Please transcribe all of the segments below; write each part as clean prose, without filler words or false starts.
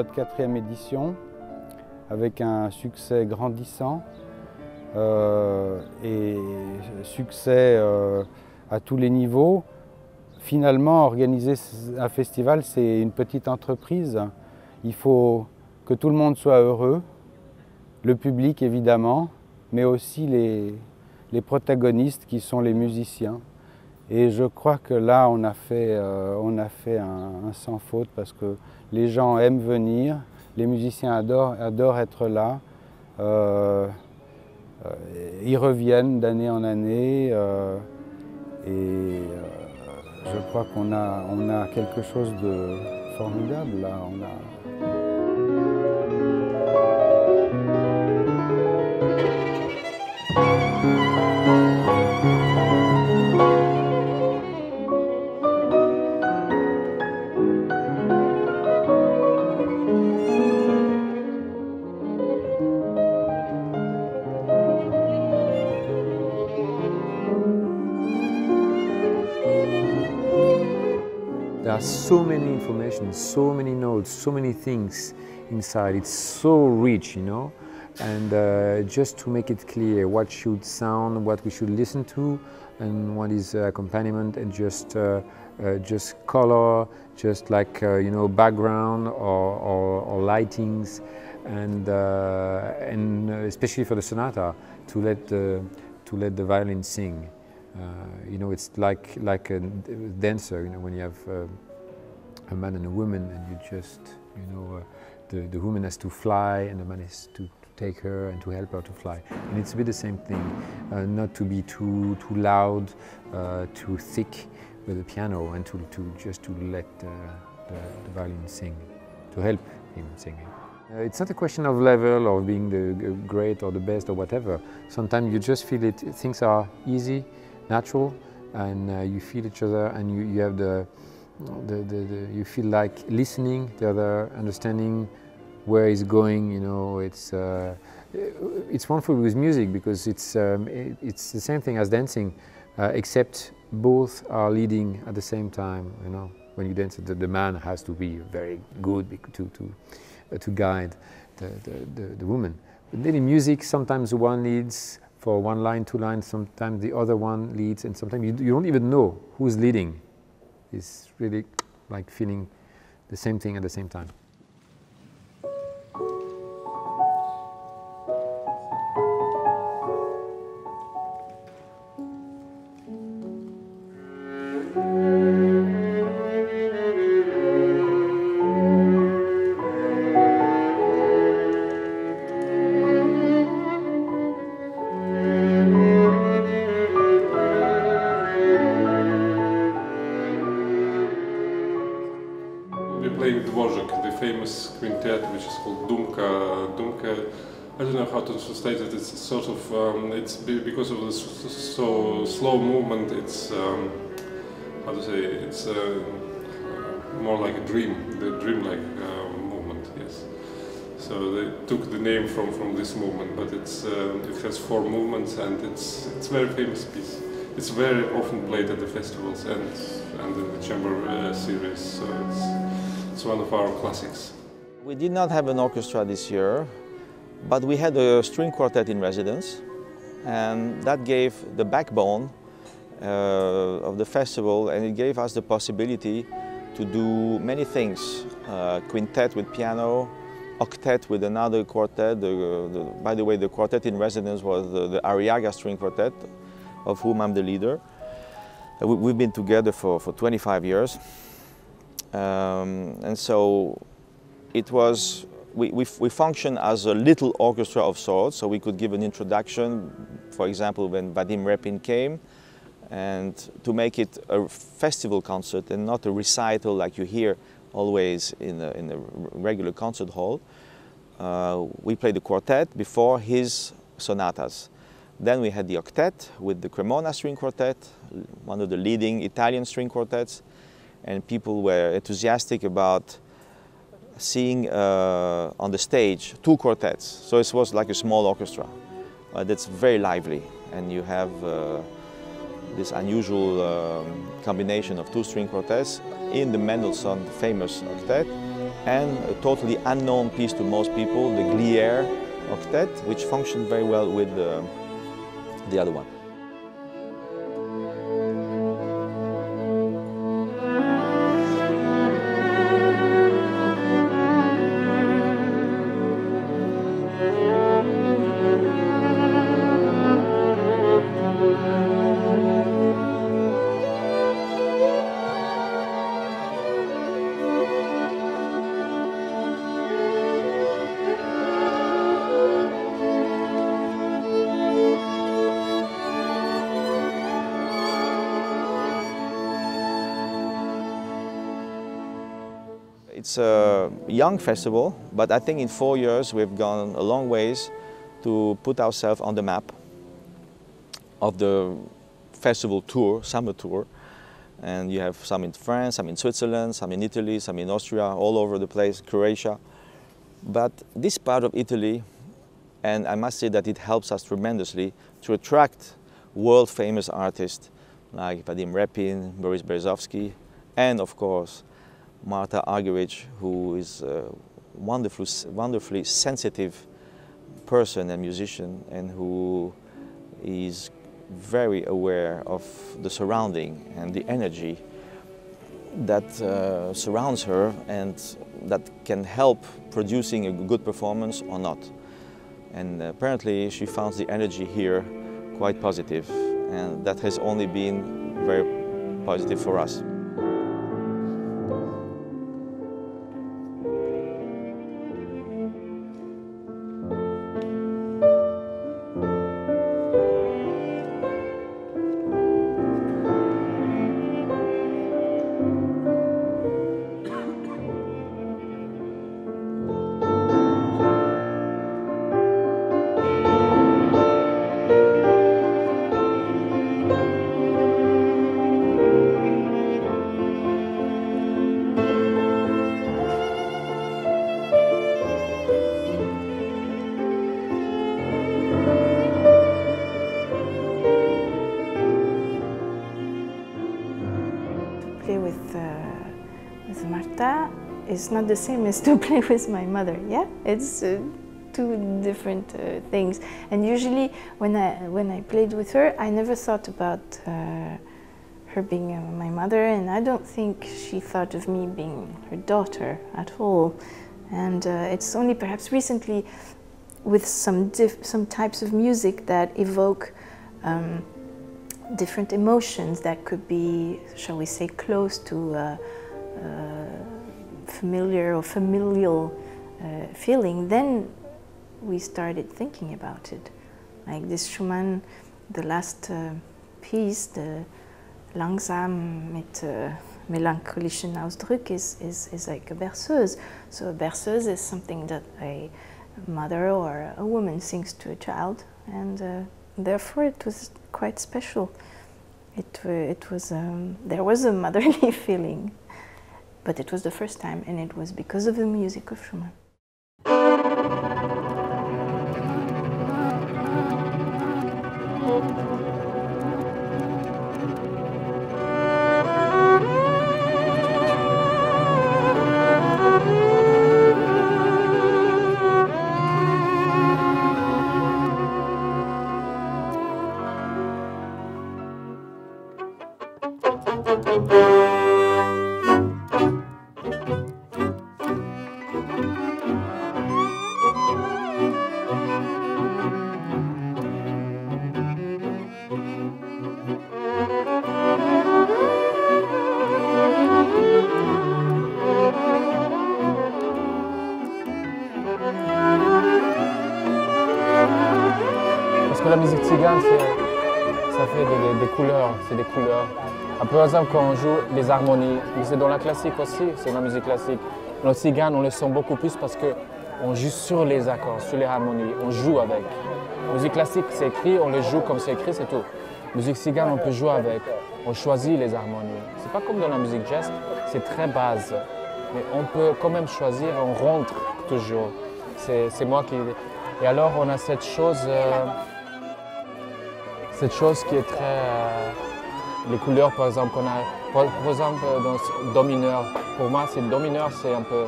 notre 4e édition avec un succès grandissant et succès à tous les niveaux. Finalement, organiser un festival, c'est une petite entreprise. Il faut que tout le monde soit heureux, le public évidemment, mais aussi les protagonistes qui sont les musiciens. Et je crois que là, on a fait un sans faute parce que les gens aiment venir, les musiciens adorent être là. Ils reviennent d'année en année et je crois qu'on a quelque chose de formidable là. There are so many information, so many notes, so many things inside. It's so rich, you know. And just to make it clear what should sound, what we should listen to, and what is accompaniment, and just color, just like you know, background or lightings, and especially for the sonata, to let the violin sing. You know, it's like a dancer. You know, when you have a man and a woman, and you just, you know, the woman has to fly, and the man has to take her and to help her to fly. And it's a bit the same thing, not to be too loud, too thick with the piano, and just to let the violin sing, to help him singing. It's not a question of level or being the great or the best or whatever. Sometimes you just feel it. Things are easy, natural, and you feel each other, and you have you feel like listening, the other, understanding where it's going. You know, it's wonderful with music because it's the same thing as dancing, except both are leading at the same time. You know, when you dance, the man has to be very good to guide the woman. But then in music, sometimes one leads for one line, two lines, sometimes the other one leads, and sometimes you don't even know who's leading. It's really like feeling the same thing at the same time. The famous quintet, which is called Dumka. I don't know how to translate it. It's sort of it's because of the so slow movement. It's how to say? It's more like a dream, the dream-like movement. Yes. So they took the name from this movement, but it has 4 movements, and it's a very famous piece. It's very often played at the festivals and in the chamber series. So it's one of our classics. We did not have an orchestra this year, but we had a string quartet in residence, and that gave the backbone of the festival, and it gave us the possibility to do many things. Quintet with piano, octet with another quartet. By the way, the quartet in residence was the Arriaga string quartet, of whom I'm the leader. We've been together for 25 years. And so it was, we function as a little orchestra of sorts, so we could give an introduction, for example, when Vadim Repin came, and to make it a festival concert and not a recital like you hear always in a regular concert hall. We played the quartet before his sonatas. Then we had the octet with the Cremona string quartet, one of the leading Italian string quartets. And people were enthusiastic about seeing on the stage 2 quartets. So it was like a small orchestra that's very lively, and you have this unusual combination of 2 string quartets in the Mendelssohn famous octet, and a totally unknown piece to most people, the Glière octet, which functioned very well with the other one. It's a young festival, but I think in 4 years we've gone a long ways to put ourselves on the map of the festival tour, summer tour. And you have some in France, some in Switzerland, some in Italy, some in Austria, all over the place, Croatia. But this part of Italy, and I must say that it helps us tremendously to attract world-famous artists like Vadim Repin, Boris Berezovski, and of course Lyda Argerich, who is a wonderfully sensitive person and musician, and who is very aware of the surrounding and the energy that surrounds her and that can help producing a good performance or not. And apparently she found the energy here quite positive, and that has only been very positive for us. It's not the same as to play with my mother, yeah? It's two different things. And usually when I played with her, I never thought about her being my mother, and I don't think she thought of me being her daughter at all. And it's only perhaps recently with some types of music that evoke different emotions that could be, shall we say, close to familiar or familial feeling, then we started thinking about it. Like this Schumann, the last piece, the Langsam mit melancholischen Ausdruck is like a berceuse. So a berceuse is something that a mother or a woman sings to a child, and therefore it was quite special. There was a motherly feeling. But it was the first time, and it was because of the music of Schumann. La musique tzigane, ça fait des couleurs, c'est des couleurs. Un peu par exemple quand on joue les harmonies, mais c'est dans la classique aussi, c'est dans la musique classique. Dans le tzigane, on le sent beaucoup plus parce qu'on joue sur les accords, sur les harmonies, on joue avec. La musique classique, c'est écrit, on le joue comme c'est écrit, c'est tout. La musique tzigane, on peut jouer avec, on choisit les harmonies. C'est pas comme dans la musique jazz, c'est très base. Mais on peut quand même choisir, on rentre toujours. C'est moi qui... Et alors on a cette chose qui est très les couleurs par exemple qu'on a, par exemple dans Do mineur, pour moi c'est Do mineur c'est un peu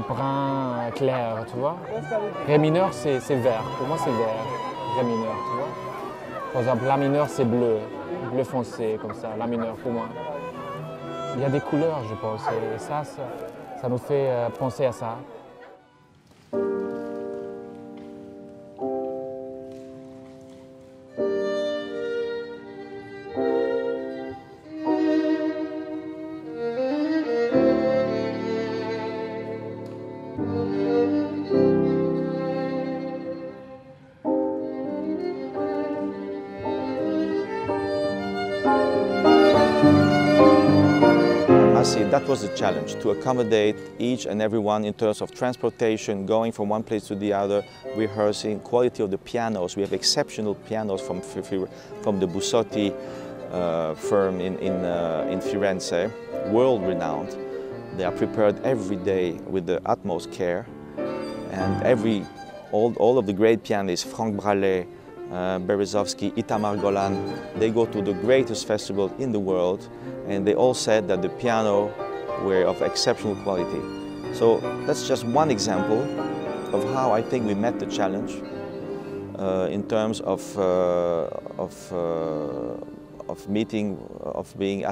brun clair, tu vois. Ré mineur c'est vert, pour moi c'est vert, Ré mineur, tu vois. Par exemple La mineur c'est bleu foncé comme ça, La mineur pour moi. Il y a des couleurs je pense et ça nous fait penser à ça. That was the challenge, to accommodate each and everyone in terms of transportation, going from one place to the other, rehearsing, quality of the pianos. We have exceptional pianos from the Bussotti firm in Firenze, world-renowned. They are prepared every day with the utmost care, and all of the great pianists, Frank Braley, Berezovski, Itamar Golan, they go to the greatest festival in the world, and they all said that the piano were of exceptional quality. So that's just one example of how I think we met the challenge in terms of being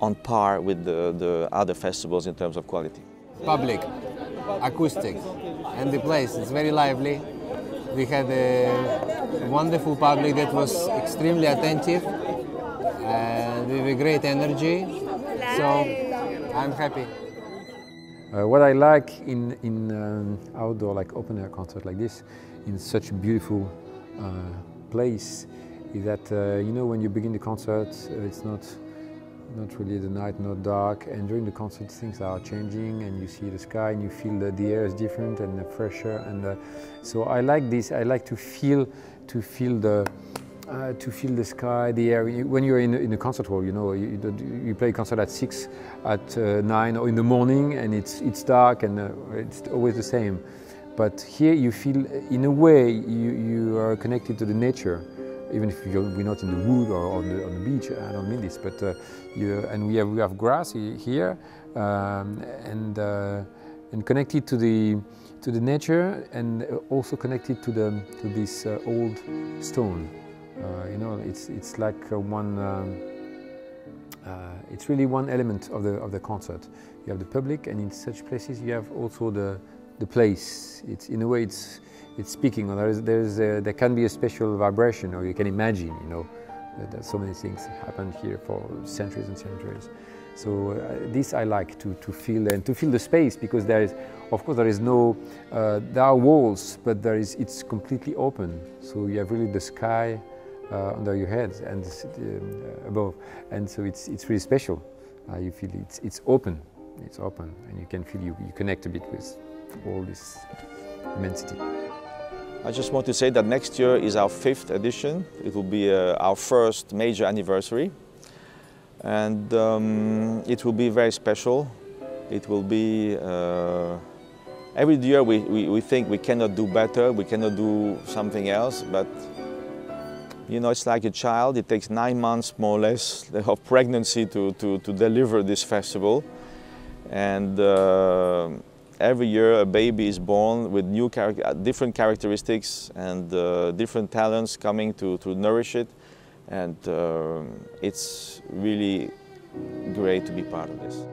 on par with the other festivals in terms of quality. Public, acoustic, and the place, it's very lively. We had a wonderful public that was extremely attentive and with a great energy, so I'm happy. What I like in outdoor, like open-air concert like this, in such a beautiful place, is that you know, when you begin the concert, it's not really the night, not dark, and during the concert things are changing, and you see the sky, and you feel that the air is different and fresher, and so I like this. I like to feel the sky, the air. When you're in a concert hall, you know, you play a concert at 6, at 9, or in the morning, and it's dark, and it's always the same. But here you feel, in a way, you are connected to the nature. Even if we're not in the wood or on the beach, I don't mean this, but and we have grass here, and connected to the nature, and also connected to this old stone. You know, it's like it's really one element of the concert. You have the public, and in such places you have also the place. It's in a way it's speaking, or there can be a special vibration, or you can imagine, you know, that so many things happened here for centuries and centuries. So this I like to feel, and to feel the space, because there is, of course, there are walls, but it's completely open. So you have really the sky under your head and above, and so it's really special. You feel it's open, and you can feel you connect a bit with all this immensity. I just want to say that next year is our 5th edition. It will be our first major anniversary, and it will be very special. It will be every year we think we cannot do better, we cannot do something else, but you know, it's like a child. It takes 9 months more or less of pregnancy to deliver this festival, and every year a baby is born with different characteristics and different talents coming to nourish it, and it's really great to be part of this.